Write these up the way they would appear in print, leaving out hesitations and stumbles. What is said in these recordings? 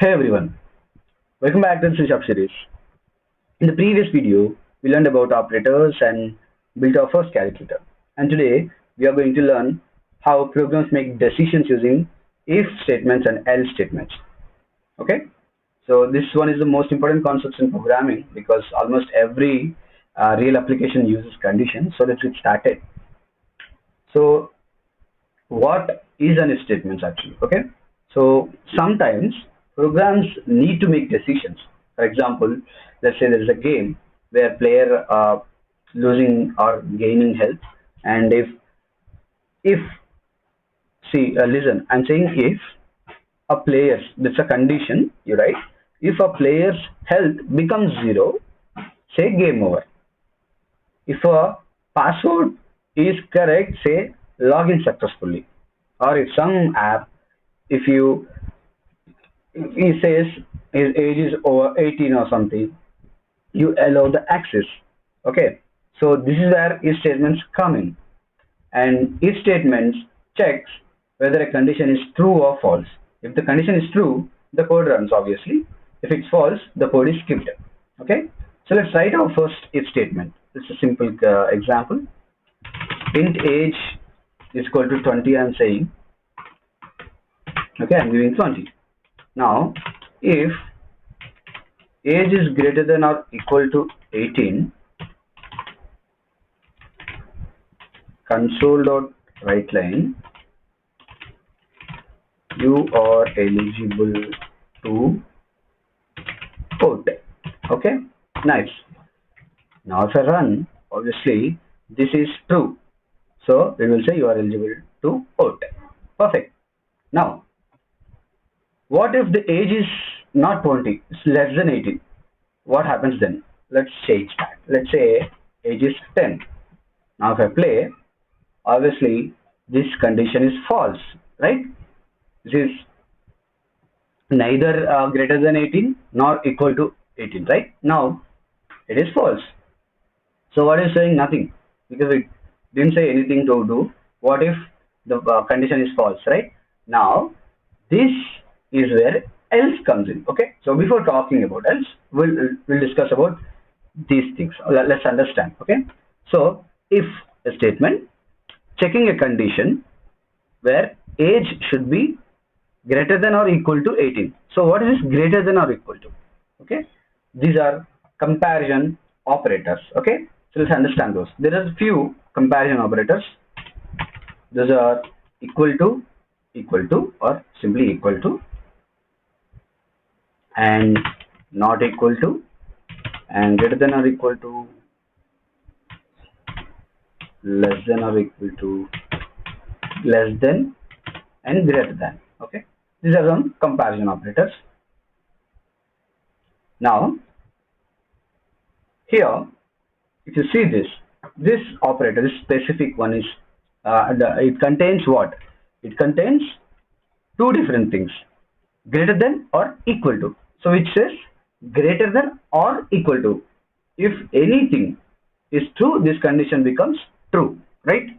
Hey everyone, welcome back to the Switch Up series. In the previous video, we learned about operators and built our first calculator. And today, we are going to learn how programs make decisions using if statements and else statements. Okay, so this one is the most important concept in programming because almost every real application uses conditions. So let's get started. So what is an if statement actually? Okay, so sometimes programs need to make decisions. For example, let's say there is a game where player losing or gaining health, and if see listen, I'm saying if a player's, that's a condition you write, if a player's health becomes zero, say game over. If a password is correct, say login successfully. Or if some app, if you if he says his age is over 18 or something, you allow the access. Okay, so this is where if statements come in, and if statements checks whether a condition is true or false. If the condition is true, the code runs obviously. If it's false, the code is skipped. Okay, so let's write our first if statement. This is a simple example. Int age is equal to 20. I'm saying, okay, I'm giving 20. Now, if age is greater than or equal to 18, console.writeLine, you are eligible to vote. Okay, nice. Now if I run, obviously this is true. So we will say you are eligible to vote. Perfect. Now, what if the age is not 20, it's less than 18? What happens then? Let's change that. Let's say age is 10. Now if I play, obviously this condition is false, right? This is neither greater than 18 nor equal to 18, right? Now it is false. So what is saying? Nothing, because it didn't say anything to do. What if the condition is false, right? Now this is where else comes in. Okay, so before talking about else, we'll discuss about these things. Let's understand. Okay, so if a statement checking a condition where age should be greater than or equal to 18. So what is greater than or equal to? Okay, these are comparison operators. Okay, so let's understand those. There are few comparison operators. Those are equal to, or simply equal to, and not equal to, and greater than or equal to, less than or equal to, less than, and greater than. Okay, these are some comparison operators. Now here, if you see this operator, this specific one is it contains what? It contains two different things: greater than or equal to. So it says greater than or equal to. If anything is true, this condition becomes true, right?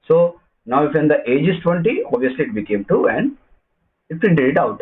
So now if when the age is 20, obviously it became true and it printed it out.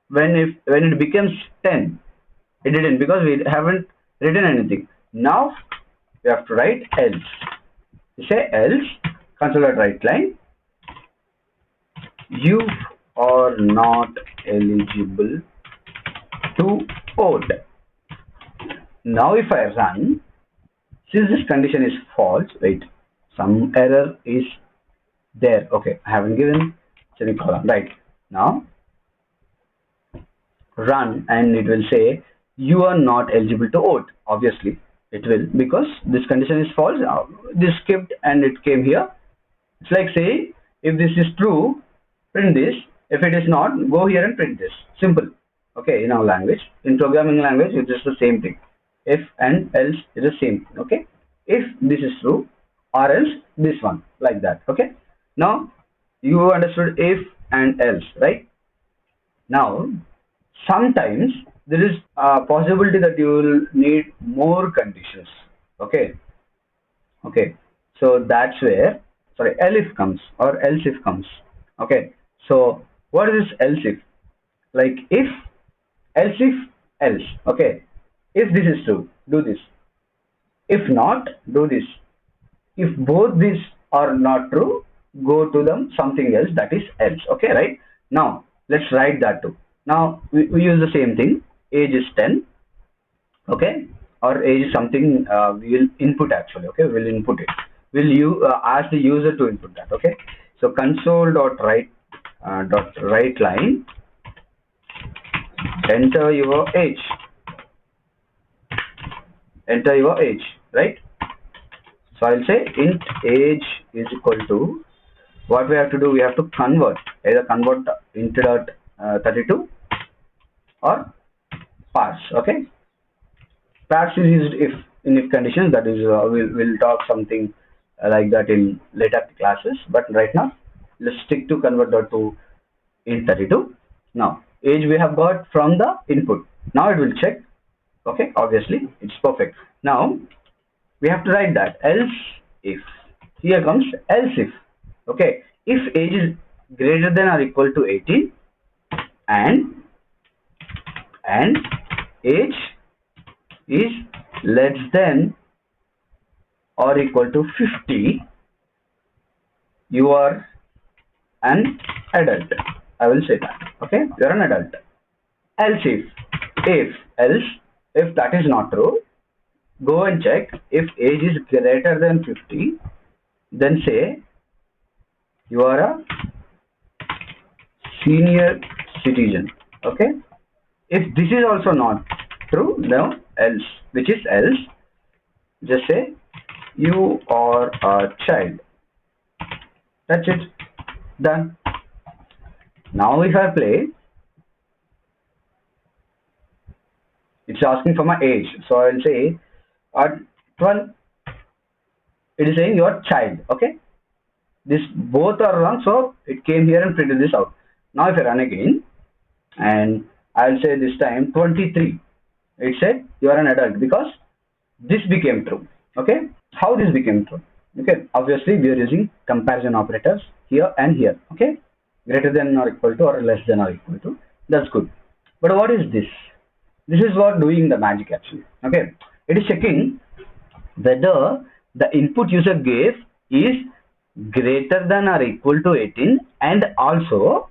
When it becomes 10, it didn't, because we haven't written anything. Now we have to write else. You say else, console.writeLine, you are not eligible to vote. Now if I run, since this condition is false, wait, some error is there. Okay, I haven't given semicolon. Right, now run and it will say you are not eligible to vote. Obviously it will, because this condition is false. This skipped and it came here. It's like saying if this is true, print this. If it is not, go here and print this. Simple. Okay, in our language, in programming language, it's just the same thing. If and else is the same thing. Okay, if this is true or else this one, like that. Okay, now you understood if and else, right? Now sometimes there is a possibility that you will need more conditions. Okay, so that's where, sorry, elif comes, or else if comes. Okay, so what is this else if? Like if else if else. Okay, if this is true, do this. If not, do this. If both these are not true, go to them something else, that is else. Okay, right? Now let's write that too. Now we use the same thing. Age is 10. Okay, or age is something we will input actually. Okay, we'll input it. Will you ask the user to input that? Okay, so console dot write line, enter your age, right? So I'll say int age is equal to, what we have to do, we have to convert, either convert int dot 32 or parse. Okay, parse is used if in if conditions, that is we'll talk something like that in later classes, but right now let's stick to convert dot to int 32. Now age we have got from the input. Now it will check. Okay, obviously it's perfect. Now we have to write that else if, here comes else if. Okay, if age is greater than or equal to 18 and age is less than or equal to 50, you are an adult. I will say that. Okay, you are an adult. Else if that is not true, go and check. If age is greater than 50, then say you are a senior citizen. Okay, if this is also not true, now else, which is else, just say you are a child. That's it, done. Now if I play, it's asking for my age, so I will say at 12, it is saying your child. Okay, this both are wrong, so it came here and printed this out. Now if I run again and I'll say this time 23, it said you are an adult because this became true. Okay, how this became true? Okay, obviously we are using comparison operators here and here. Okay, greater than or equal to or less than or equal to, that's good. But what is this? This is what doing the magic actually. Okay, it is checking whether the input user gave is greater than or equal to 18, and also,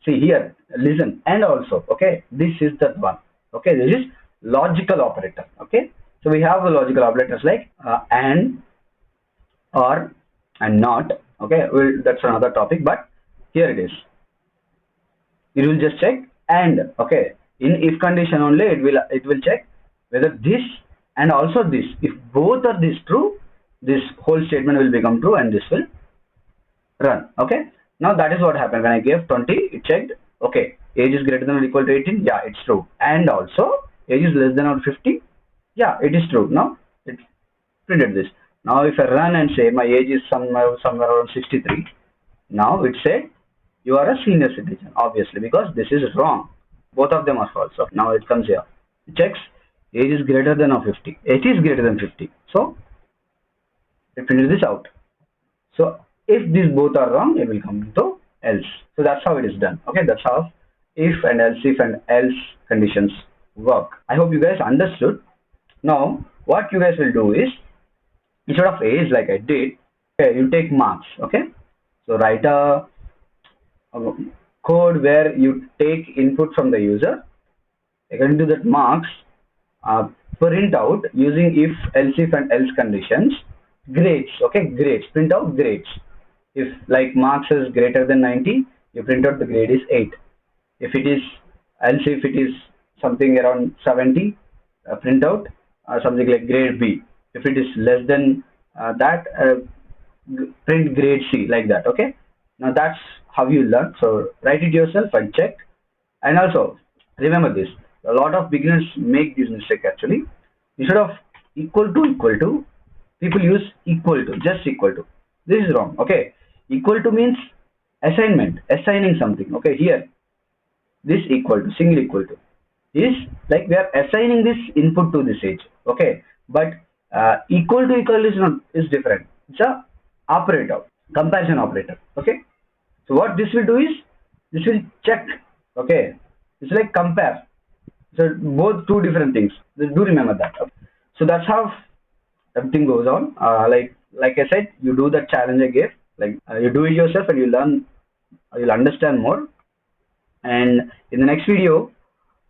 see here, listen, and also. Okay, this is the one. Okay, this is logical operator. Okay, so we have the logical operators like and, or, and not. Okay, well, that's another topic, but here it is. It will just check and. Okay, in if condition only it will check whether this and also this, if both are this true, this whole statement will become true and this will run. Okay, now that is what happened when I gave 20. It checked. Okay, age is greater than or equal to 18. Yeah, it's true. And also age is less than or 50. Yeah, it is true. Now it printed this. Now if I run and say my age is somewhere around 63, now it said you are a senior citizen, obviously, because this is wrong. Both of them are false. So now it comes here. It checks age is greater than or 50. Age is greater than 50. So it printed this out. So if these both are wrong, it will come to else. So that's how it is done. Okay, that's how if and else conditions work. I hope you guys understood. Now what you guys will do is, instead of age like I did, okay, you take marks. Okay, so write a code where you take input from the user, according to that marks, print out using if and else conditions grades. Okay, grades, print out grades. If like marks is greater than 90, you print out the grade is 8. If it is else, if it is something around 70, print out something like grade B. If it is less than that, print grade C, like that. Okay, now that's how you learn. So write it yourself and check. And also remember this, a lot of beginners make this mistake actually. Instead of equal to, people use equal to, just equal to. This is wrong. Okay, equal to means assignment, assigning something. Okay, here this equal to, single equal to, is like we are assigning this input to this age. Okay, but equal to is not, is different. It's a operator, comparison operator. Okay, so what this will do is, this will check. Okay, it's like compare. So both two different things. Do remember that. So that's how everything goes on. Like I said, you do that challenge I gave. You do it yourself and you learn. You'll understand more. And in the next video,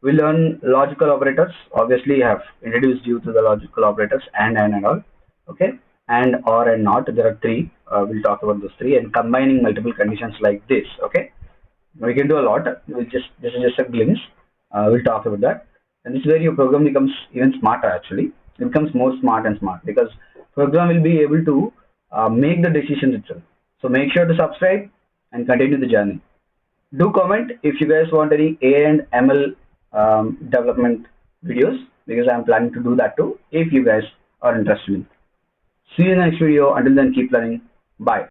we learn logical operators. Obviously, I have introduced you to the logical operators and all. Okay, and or and not. There are three. We'll talk about those three and combining multiple conditions like this. Okay, we can do a lot. This is just a glimpse. We'll talk about that. And this is where your program becomes even smarter. Actually, it becomes more smart and smart because program will be able to make the decisions itself. So make sure to subscribe and continue the journey. Do comment if you guys want any A and ML development videos because I'm planning to do that too if you guys are interested in. See you in the next video. Until then, keep learning. Bye.